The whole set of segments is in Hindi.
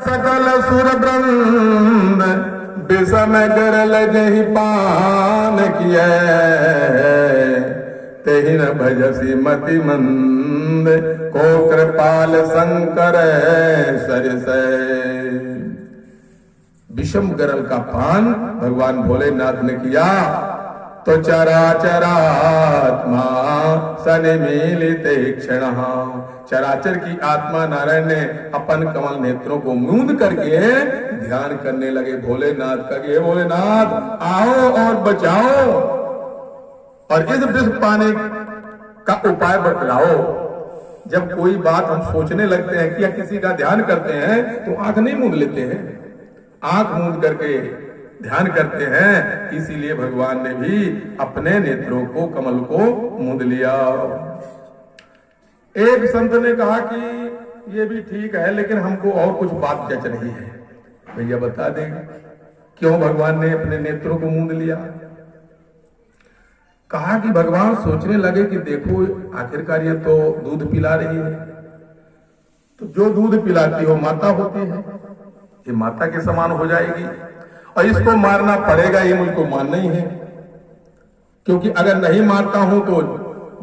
सकल सुर वृंद विषम गरल जहि पान किए, तेहि न भजसी मति मंद को कृपाल शंकर सरिसै। विषम गरल का पान भगवान भोलेनाथ ने किया तो चराचरात्मा सनिमीलित क्षण, चराचर की आत्मा नारायण ने अपन कमल नेत्रों को मूंद करके ध्यान करने लगे भोलेनाथ का, हे भोलेनाथ आओ और बचाओ और इस विष पाने का उपाय बतलाओ। जब कोई बात हम सोचने लगते हैं कि या किसी का ध्यान करते हैं तो आंख नहीं मूंद लेते हैं, आंख मूंद करके ध्यान करते हैं। इसीलिए भगवान ने भी अपने नेत्रों को कमल को मूंद लिया। एक संत ने कहा कि ये भी ठीक है लेकिन हमको और कुछ बात जच रही है। भैया बता देंगे क्यों भगवान ने अपने नेत्रों को मूंद लिया? कहा कि भगवान सोचने लगे कि देखो आखिरकार ये तो दूध पिला रही है, तो जो दूध पिलाती हो माता होती है, ये माता के समान हो जाएगी और इसको मारना पड़ेगा, ये मुझको मानना ही है, क्योंकि अगर नहीं मारता हूं तो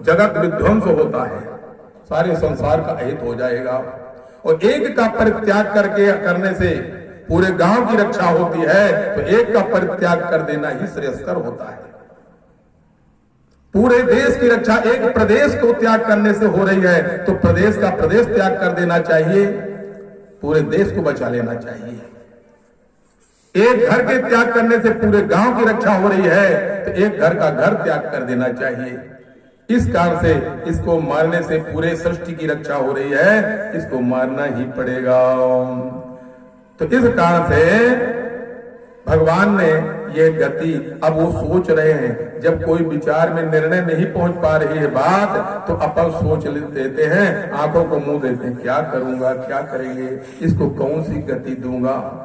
जगत विध्वंस होता है, सारे संसार का अहित हो जाएगा। और एक का परित्याग करके करने से पूरे गांव की रक्षा होती है, तो एक का परित्याग कर देना ही श्रेयस्कर होता है। पूरे देश की रक्षा एक प्रदेश को त्याग करने से हो रही है, तो प्रदेश का प्रदेश त्याग कर देना चाहिए, पूरे देश को बचा लेना चाहिए। एक घर के त्याग करने से पूरे गांव की रक्षा हो रही है, तो एक घर का घर त्याग कर देना चाहिए। इस कारण से इसको मारने से पूरे सृष्टि की रक्षा हो रही है, इसको मारना ही पड़ेगा। तो इस कारण से भगवान ने ये गति, अब वो सोच रहे हैं, जब कोई विचार में निर्णय नहीं पहुंच पा रही है बात, तो अपन सोच देते हैं, आंखों को मुंह देते हैं, क्या करूंगा, क्या करेंगे, इसको कौन सी गति दूंगा।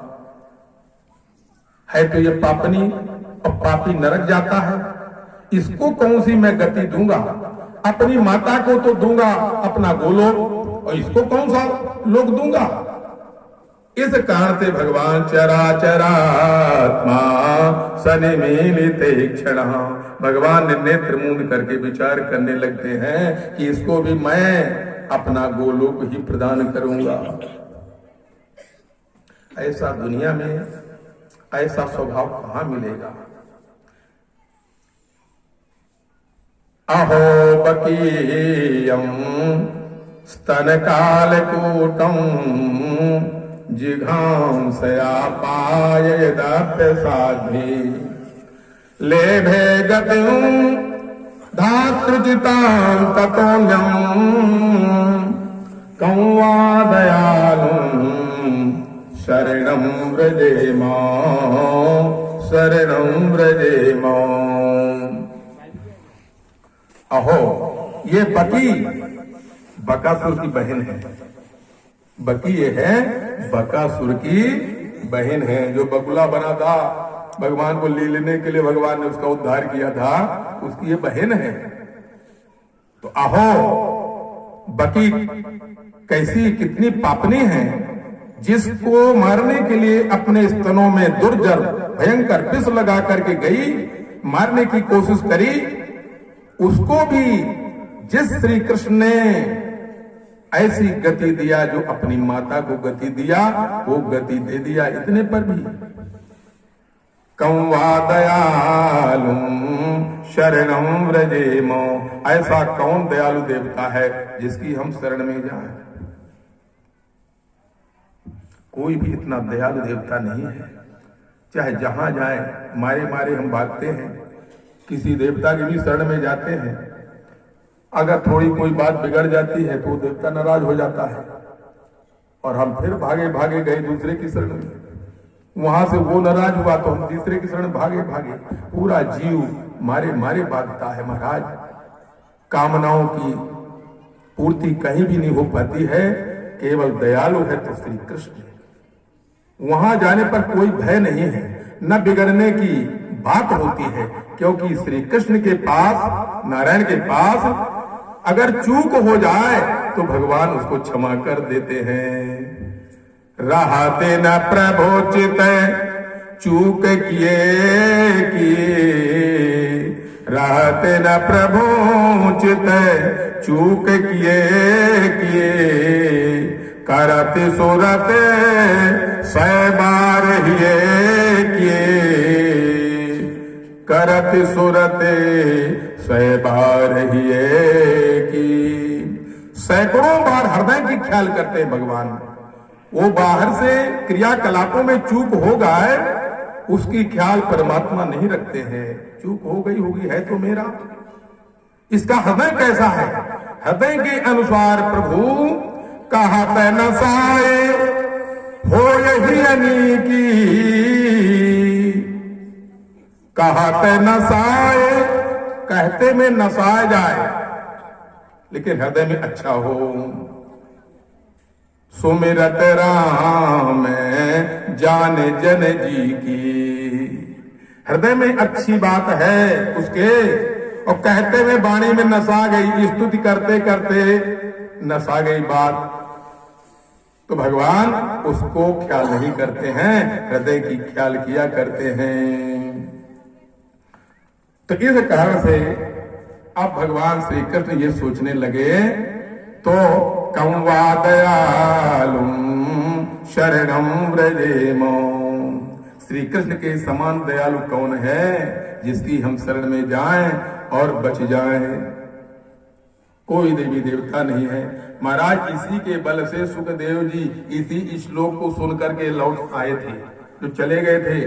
है तो ये पापनी और पापी नरक जाता है, इसको कौन सी मैं गति दूंगा। अपनी माता को तो दूंगा अपना गोलोक, और इसको कौन सा लोक दूंगा। इस कारण से भगवान चराचरात्मा सनिमीलित क्षण, भगवान ने नेत्र मूंद करके विचार करने लगते हैं कि इसको भी मैं अपना गोलोक ही प्रदान करूंगा। ऐसा दुनिया में ऐसा स्वभाव कहां मिलेगा। अहो बकीयम स्तन कालकूटम जिघांसया पायदाप्य साध्वी लेभे गतिं धातृजितां ततोऽन्यं कं वा दयालुं शरणं व्रजेमा, शरणं व्रजेमा। अहो ये बकी बकासुर की बहन है। बकी ये है बकासुर की बहन है, जो बगुला बना था भगवान को ले लेने के लिए भगवान ने उसका उद्धार किया था, उसकी ये बहन है। तो अहो बकी कैसी कितनी पापनी है, जिसको मारने के लिए अपने स्तनों में दुर्जर भयंकर विष लगा करके गई, मारने की कोशिश करी, उसको भी जिस श्री कृष्ण ने ऐसी गति दिया, जो अपनी माता को गति दिया, वो गति दे दिया। इतने पर भी कं वा दयालुं शरणं व्रजेमो, ऐसा कौन दयालु देवता है जिसकी हम शरण में जाएं। कोई भी इतना दयालु देवता नहीं है। चाहे जहां जाए मारे मारे हम भागते हैं, किसी देवता की भी शरण में जाते हैं, अगर थोड़ी कोई बात बिगड़ जाती है तो देवता नाराज हो जाता है और हम फिर भागे भागे गए दूसरे की शरण में, वहां से वो नाराज हुआ तो हम तीसरे की शरण भागे भागे, पूरा जीव मारे मारे भागता है। महाराज कामनाओं की पूर्ति कहीं भी नहीं हो पाती है, केवल दयालु है तो श्री कृष्ण। वहां जाने पर कोई भय नहीं है, न बिगड़ने की बात होती है, क्योंकि श्री कृष्ण के पास, नारायण के पास अगर चूक हो जाए तो भगवान उसको क्षमा कर देते हैं। रहते न प्रभोचित चूक किए रहते न प्रभोचित चूक किए करत सुरत सैबार किए करत सुरत सैबार की। सैकड़ों बार हृदय की ख्याल करते हैं भगवान। वो बाहर से क्रियाकलापों में चूक हो गए, उसकी ख्याल परमात्मा नहीं रखते हैं। चूक हो गई होगी, है तो मेरा। इसका हृदय कैसा है? हृदय के अनुसार प्रभु कहत न साए हो यही अनीकी, कहत न साए, कहते में नसाया जाए लेकिन हृदय में अच्छा हो। सुमिरत राम जाने जन जी की, हृदय में अच्छी बात है उसके, और कहते में वाणी में नसा गई, स्तुति करते करते नसा गई बात, तो भगवान उसको ख्याल नहीं करते हैं, हृदय की ख्याल किया करते हैं। तो इस कारण से अब भगवान श्री कृष्ण ये सोचने लगे, तो कं वा दयालुम शरणं व्रजेमो, श्री कृष्ण के समान दयालु कौन है जिसकी हम शरण में जाएं और बच जाएं? कोई देवी देवता नहीं है महाराज। इसी के बल से सुखदेव जी इसी श्लोक को सुनकर के लौट आए थे। जो चले गए थे,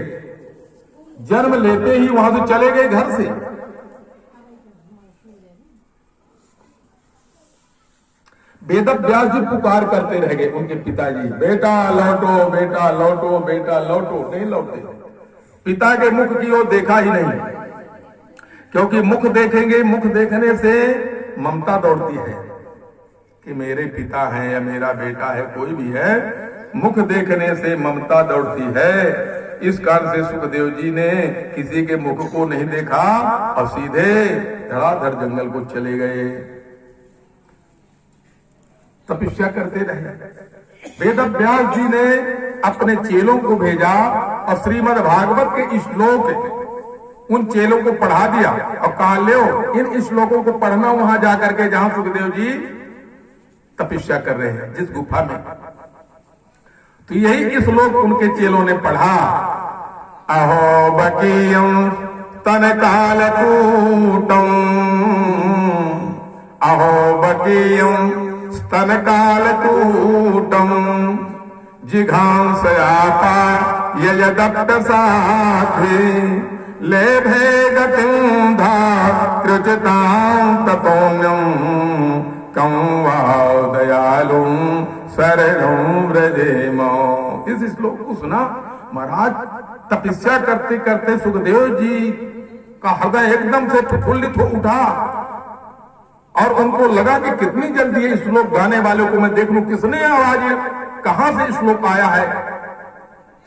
जन्म लेते ही वहां से चले गए घर से। वेद व्यास जी पुकार करते रह गए उनके पिताजी, बेटा लौटो, बेटा लौटो, बेटा लौटो, नहीं लौटे। पिता के मुख की ओर देखा ही नहीं, क्योंकि मुख देखेंगे, मुख देखने से ममता दौड़ती है कि मेरे पिता हैं या मेरा बेटा है, कोई भी है, मुख देखने से ममता दौड़ती है। इस कारण से सुखदेव जी ने किसी के मुख को नहीं देखा और सीधे धड़ाधड़ जंगल को चले गए, तपस्या करते रहे। वेद व्यास जी ने अपने चेलों को भेजा और श्रीमद् भागवत के श्लोक उन चेलों को पढ़ा दिया और कहा, लो इन श्लोकों को पढ़ना वहां जाकर के जहां सुखदेव जी तपस्या कर रहे हैं, जिस गुफा में। तो यही श्लोक उनके चेलों ने पढ़ा। अहो बकीयं तन कालकूटं, अहो बकीयं स्तन कालकूटं, जिघांसयापा यदप्त साध्वी, लेभे गतिं धातृचितां ततोऽन्यं, कं वा दयालुं शरणं व्रजेमो। इस श्लोक को सुना महाराज। तपस्या करते करते सुखदेव जी का हृदय एकदम से प्रफुल्लित हो उठा और उनको लगा कि कितनी जल्दी ये श्लोक गाने वालों को मैं देख लूं, किसने आवाज, कहां से श्लोक आया है।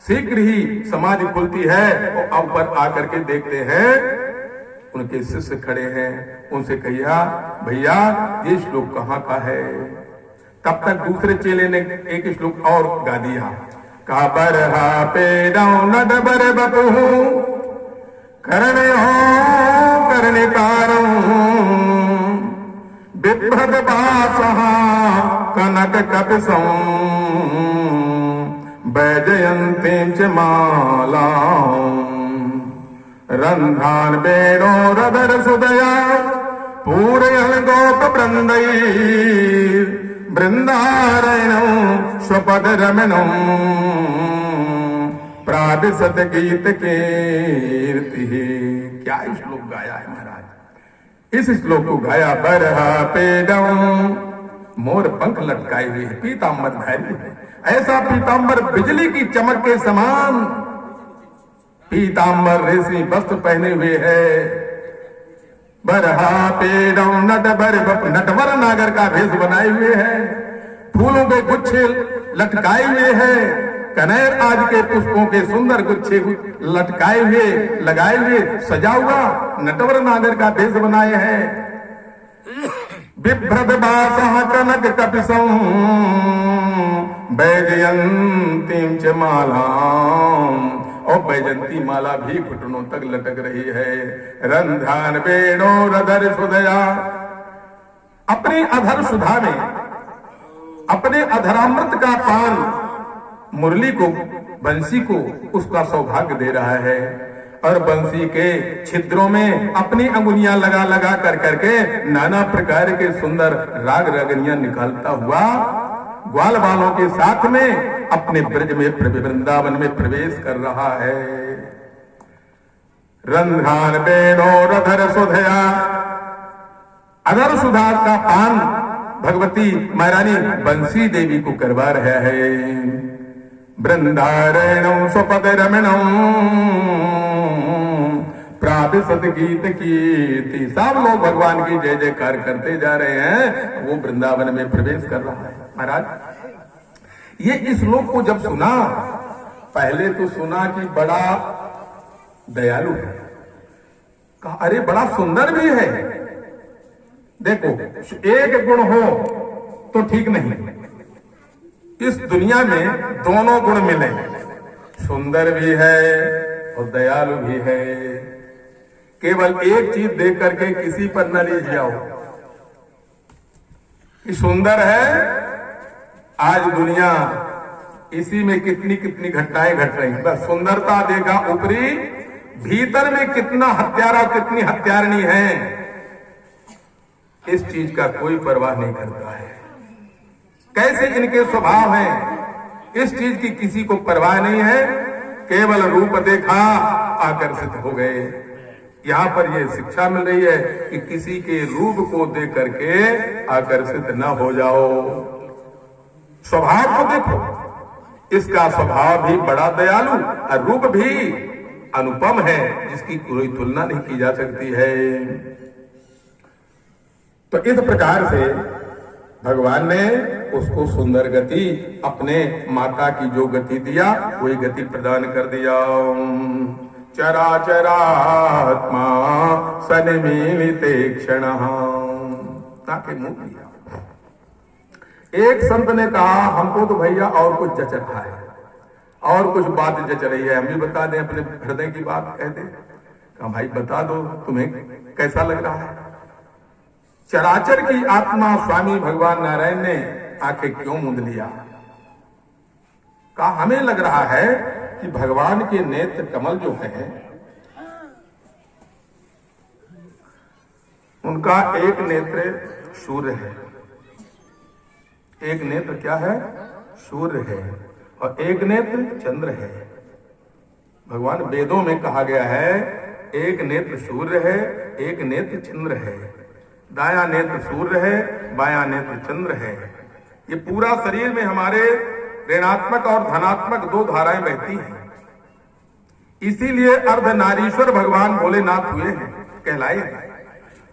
शीघ्र ही समाधि खुलती है और ऊपर आकर के देखते हैं उनके शिष्य खड़े हैं। उनसे कहिया, भैया ये श्लोक कहाँ का है। तब तक दूसरे चेले ने एक श्लोक और गा दिया। का बरहा पेड़ों नडबर बपहू, करणे हो कर्णिकारं, बिभ्रद बासहा कनक कपिसं, वैजयन्तीं च मालां, रन्ध्रान् वेणो रदर सुदया, पूरयन् गोप वृन्दैः, वृन्दारण्यं स्वपद रमणं, प्रादिशत गीत कीर्तिः। क्या श्लोक गाया है महाराज। इस श्लोक को गाया। बरहा पेड़ं, मोर पंख लटकाए हुए है, पीताम्बर धारी है, ऐसा पीताम्बर बिजली की चमक के समान पीताम्बर रेशमी वस्त्र पहने हुए है। बरहा पेड़ं नटवर नागर का भेष बनाए हुए है, फूलों के गुच्छे लटकाए हुए हैं, कनेर आदि के पुष्पों के सुंदर गुच्छे लटकाए हुए, लगाए हुए, सजा हुआ नटवर नागर का भेष बनाए हैं। बिभ्रद बासः कनक कपिसं, वैजयंतीम च मालाम, और वैजंती माला भी घुटनों तक लटक रही है। रंध्रान वेणोरधर सुधया, अपनी अधर सुधा में अपने अधरामृत का पान मुरली को, बंसी को उसका सौभाग्य दे रहा है, और बंसी के छिद्रों में अपनी अंगुलियां लगा लगा कर करके नाना प्रकार के सुंदर राग रगनियां निकालता हुआ ग्वाल बालों के साथ में अपने ब्रज में वृंदावन में प्रवेश कर रहा है। रंध्रान वेणोरधर सुधया, अधर सुधा का पान भगवती महारानी बंसी देवी को करवा रहा है। वृंदारणं स्वपद रमणं प्राभिसत गीत कीर्ति, सब लोग भगवान की जय जयकार करते जा रहे हैं, वो वृंदावन में प्रवेश कर रहा है। महाराज ये इस श्लोक को जब सुना, पहले तो सुना कि बड़ा दयालु है, कहा अरे बड़ा सुंदर भी है। देखो एक गुण हो तो ठीक नहीं, इस दुनिया में दोनों गुण मिले, सुंदर भी है और दयालु भी है। केवल एक चीज देख करके किसी पर न ले जाओ कि सुंदर है, आज दुनिया इसी में कितनी कितनी घटनाएं घट रही, बस सुंदरता देखा ऊपरी, भीतर में कितना हत्यारा कितनी हत्यारणी है, इस चीज का कोई परवाह नहीं करता है। कैसे इनके स्वभाव हैं, इस चीज की किसी को परवाह नहीं है, केवल रूप देखा आकर्षित हो गए। यहां पर यह शिक्षा मिल रही है कि किसी के रूप को देख करके आकर्षित न हो जाओ, स्वभाव को देखो, इसका स्वभाव भी बड़ा दयालु और रूप भी अनुपम है, जिसकी कोई तुलना नहीं की जा सकती है। तो इस प्रकार से भगवान ने उसको सुंदर गति, अपने माता की जो गति दिया वही गति प्रदान कर दिया। चराचरात्मा सन्मीलिते क्षणः, ताकि मुंह दिया। एक संत ने कहा हमको तो भैया और कुछ जच रहा है, और कुछ बात जच रही है, हम भी बता दें, अपने हृदय की बात कह दें। कहा भाई बता दो, तुम्हें कैसा लग रहा है? चराचर की आत्मा स्वामी भगवान नारायण ने आंखें क्यों मूंद लिया? कहा हमें लग रहा है कि भगवान के नेत्र कमल जो है उनका एक नेत्र सूर्य है, एक नेत्र क्या है? सूर्य है, और एक नेत्र चंद्र है। भगवान वेदों में कहा गया है एक नेत्र सूर्य है, एक नेत्र चंद्र है, दाया नेत्र सूर्य है, बाया नेत्र चंद्र है। ये पूरा शरीर में हमारे ऋणात्मक और धनात्मक दो धाराएं बहती हैं, इसीलिए अर्धनारीश्वर भगवान भोलेनाथ हुए हैं, कहलाए हैं।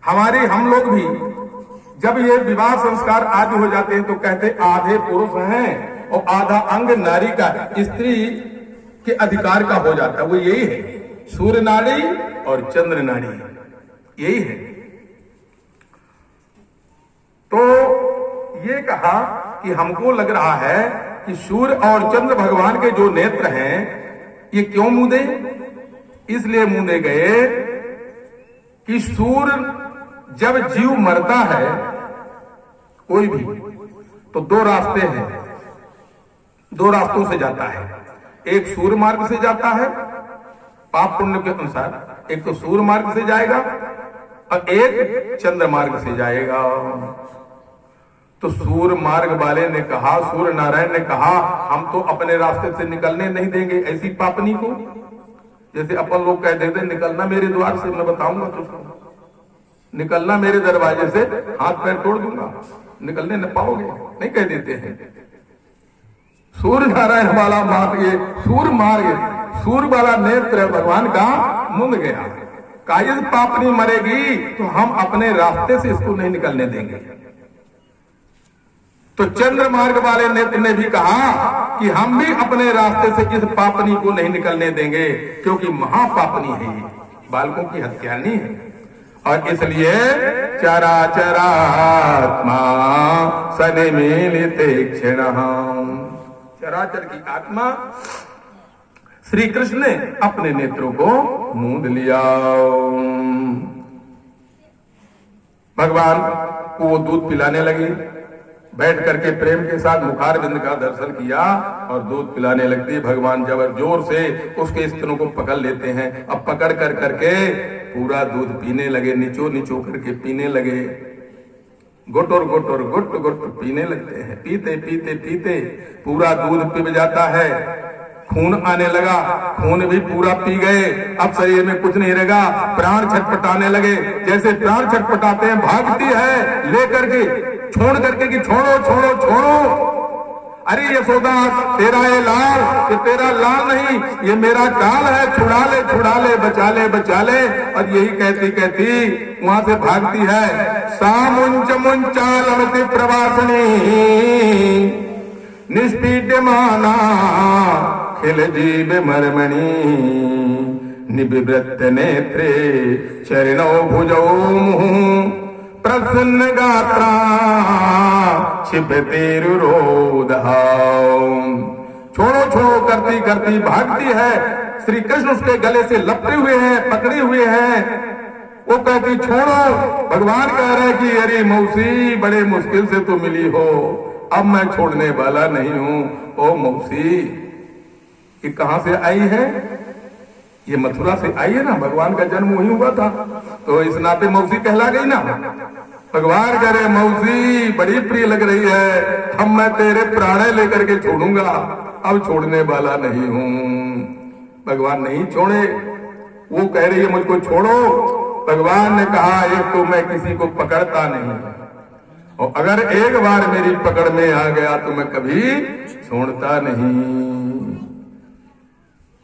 हमारे हम लोग भी जब ये विवाह संस्कार आदि हो जाते हैं तो कहते आधे पुरुष हैं और आधा अंग नारी का, स्त्री के अधिकार का हो जाता है। वो यही है, सूर्य नाड़ी और चंद्र नाड़ी, यही है। तो ये कहा कि हमको लग रहा है कि सूर्य और चंद्र भगवान के जो नेत्र हैं ये क्यों मूंदे? इसलिए मूंदे गए कि सूर्य जब जीव मरता है कोई भी, तो दो रास्ते हैं, दो रास्तों से जाता है। एक सूर्य मार्ग से जाता है पाप पुण्य के अनुसार, एक तो सूर्य मार्ग से जाएगा और एक चंद्र मार्ग से जाएगा। तो सूर्य मार्ग वाले ने कहा, सूर्य नारायण ने कहा हम तो अपने रास्ते से निकलने नहीं देंगे ऐसी पापनी को। जैसे अपन लोग कह देते निकलना मेरे द्वार से, मैं बताऊंगा तुझको, निकलना मेरे दरवाजे से, हाथ पैर तोड़ दूंगा, निकलने न पाओगे, नहीं कह देते हैं। सूर्य नारायण वाला मार्ग, ये सूर्य मार्ग, सूर्य वाला नेत्र भगवान का मुंद गया। कायद पापनी मरेगी तो हम अपने रास्ते से इसको नहीं निकलने देंगे। तो चंद्र मार्ग वाले नेत्र ने भी कहा कि हम भी अपने रास्ते से इस पापनी को नहीं निकलने देंगे, क्योंकि महापापनी है, बालकों की हत्यानी है। और इसलिए चराचरात्मा सनिमीलिते क्षणम्, चराचर की आत्मा श्री कृष्ण ने अपने नेत्रों को मूंद लिया। भगवान को वो दूध पिलाने लगी, बैठ करके प्रेम के साथ मुखारविंद का दर्शन किया और दूध पिलाने लगती। भगवान जब जोर से उसके स्तनों को पकड़ लेते हैं, अब पकड़ कर करके पूरा दूध पीने लगे, निचो निचो करके पीने लगे, गुट और गुट पीने लगते हैं। पीते पीते पीते पूरा दूध पी जाता है, खून आने लगा, खून भी पूरा पी गए। अब शरीर में कुछ नहीं रहेगा, प्राण छटपटाने लगे। जैसे प्राण छटपटाते हैं, भागती है लेकर के, छोड़ करके कि छोड़ो छोड़ो छोड़ो, अरे यशोदा तेरा ये लाल, ये तेरा लाल नहीं, ये मेरा काल है, छुड़ा ले छुड़ा ले, बचा ले बचा ले। और यही कहती कहती वहां से भागती है। सामुंच मुंचालमति प्रवासनी निष्पीड्यमाना खिल जीव मर्मणि निबिवृत्त नेत्रे चरणो भुजौ मुहुः प्रसन्न गात्रा क्षिपतिरुरोधः। छोड़ो छोड़ो करती करती भागती है। श्री कृष्ण उसके गले से लपटे हुए हैं, पकड़े हुए हैं। वो कहती छोड़ो। भगवान कह रहे हैं कि अरे मौसी बड़े मुश्किल से तो मिली हो, अब मैं छोड़ने वाला नहीं हूं। ओ मौसी, ये कहां से आई है? ये मथुरा से आई है ना, भगवान का जन्म वहीं हुआ था, तो इस नाते मौसी कहला गई ना। भगवान कह रहे मौसी बड़ी प्रिय लग रही है, अब मैं तेरे प्राणे लेकर के छोड़ूंगा, अब छोड़ने वाला नहीं हूं। भगवान नहीं छोड़े, वो कह रही है मुझको छोड़ो। भगवान ने कहा एक तो मैं किसी को पकड़ता नहीं, और अगर एक बार मेरी पकड़ में आ गया तो मैं कभी छोड़ता नहीं।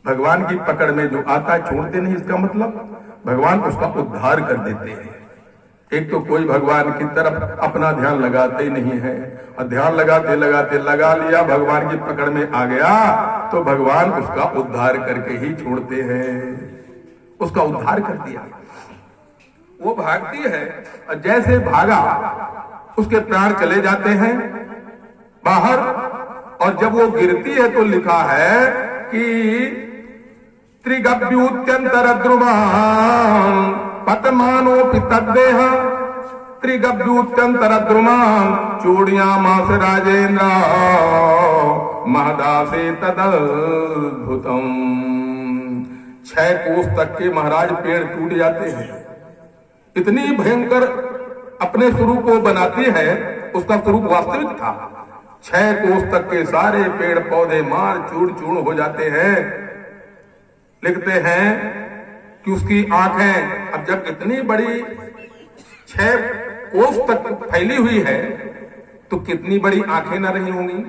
भगवान की पकड़ में जो आता है छोड़ते नहीं, इसका मतलब भगवान उसका उद्धार कर देते हैं। एक तो कोई भगवान की तरफ अपना ध्यान लगाते ही नहीं है, और ध्यान लगाते लगाते लगा लिया, भगवान की पकड़ में आ गया तो भगवान उसका उद्धार करके ही छोड़ते हैं। उसका उद्धार कर दिया, वो भागती है, और जैसे भागा उसके प्राण चले जाते हैं बाहर। और जब वो गिरती है तो लिखा है कि त्रिगभ्युत्यंतर द्रुमान् पतमानोऽपि तद्देह त्रिगभ्युत्यंतर द्रुमान् चूड़यामास राजेन्द्र महदासे तदद्भुतम्। 6 कोस तक के महाराज पेड़ टूट जाते हैं। इतनी भयंकर अपने स्वरूप को बनाती है, उसका स्वरूप वास्तविक था। 6 कोस तक के सारे पेड़ पौधे मार चूर चूर्ण हो जाते हैं। लिखते हैं कि उसकी आंखें, अब जब इतनी बड़ी 6 कोस तक फैली हुई है तो कितनी बड़ी आंखें न रही होंगी,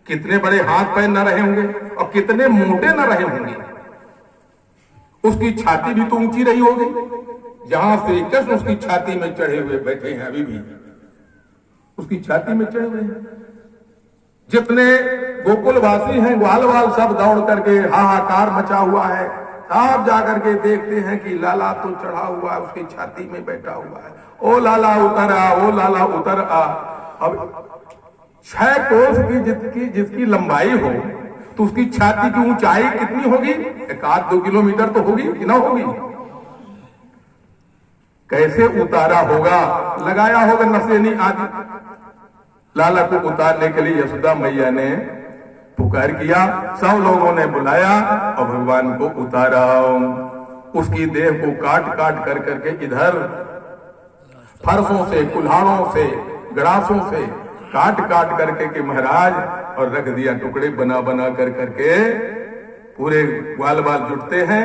कितने बड़े हाथ पैर न रहे होंगे, और कितने मोटे न रहे होंगे। उसकी छाती भी तो ऊंची रही होगी, जहां श्री कृष्ण उसकी छाती में चढ़े हुए बैठे हैं, अभी भी उसकी छाती में चढ़े हुए हैं। जितने गोकुलवासी हैं ग्वालवाल सब दौड़ करके हाहाकार मचा हुआ है, सब जाकर के देखते हैं कि लाला तो चढ़ा हुआ है, उसकी छाती में बैठा हुआ है। ओ लाला उतर आ, ओ लाला उतर आ। अब 6 कोस की जिसकी लंबाई हो तो उसकी छाती की ऊंचाई कितनी होगी? 1-2 किलोमीटर तो होगी कि ना होगी? कैसे उतारा होगा? लगाया होगा नसेनी आदि। लाला को उतारने के लिए यशोदा मैया ने पुकार किया, सब लोगों ने बुलाया और भगवान को उतारा। उसकी देह को काट काट कर करके इधर फरसों से, कुल्हाड़ों से, गड़ासों से काट काट करके कि महाराज, और रख दिया टुकड़े बना बना कर करके। पूरे ग्वाल बाल जुटते हैं,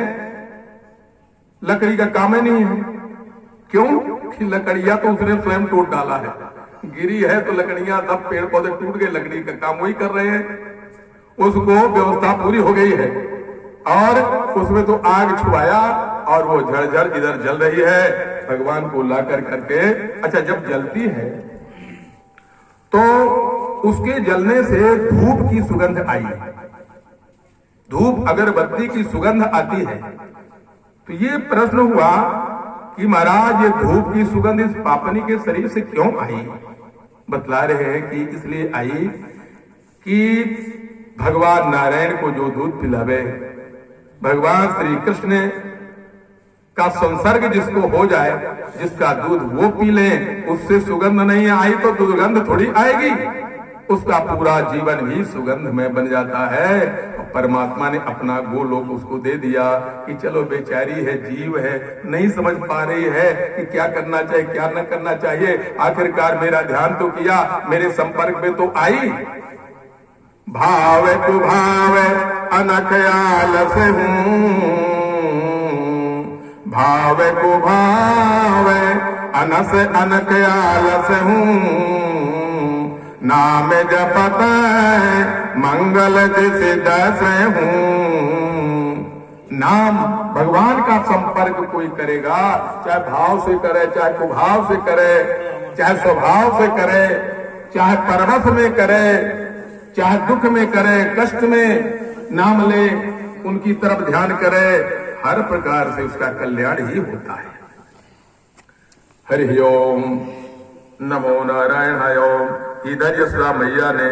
लकड़ी का काम ही नहीं है। क्यों कि लकड़ियां तो उसने स्वयं टूट डाला है, गिरी है तो लकड़ियां सब पेड़ पौधे टूट गए, लकड़ी का काम वही कर रहे हैं। उसको व्यवस्था पूरी हो गई है, और उसमें तो आग छुआया और वो झरझर इधर जल रही है। भगवान को ला कर करके, अच्छा जब जलती है तो उसके जलने से धूप की सुगंध आई। धूप अगरबत्ती की सुगंध आती है, तो ये प्रश्न हुआ कि महाराज ये धूप की सुगंध इस पापनी के शरीर से क्यों आई। बतला रहे हैं कि इसलिए आई कि भगवान नारायण को जो दूध पिलावे, भगवान श्री कृष्ण का संसर्ग जिसको हो जाए, जिसका दूध वो पी ले, उससे सुगंध नहीं आई तो दुर्गंध थोड़ी आएगी। उसका पूरा जीवन ही सुगंध में बन जाता है। परमात्मा ने अपना गोलोक उसको दे दिया कि चलो बेचारी है, जीव है, नहीं समझ पा रही है कि क्या करना चाहिए क्या न करना चाहिए, आखिरकार मेरा ध्यान तो किया, मेरे संपर्क में तो आई। भाव तु भाव अनख आलस हूं, भाव को भाव अनस अनक आलस हूं, नाम जपत मंगल जिस दस हूं। नाम भगवान का संपर्क कोई करेगा, चाहे भाव से करे, चाहे कुभाव से करे, चाहे स्वभाव से करे, चाहे परवश में करे, चाहे दुख में करे, कष्ट में नाम ले, उनकी तरफ ध्यान करे, हर प्रकार से उसका कल्याण ही होता है। हरि ओम, नमो नारायण। ओम। इधर यशोदा मैया ने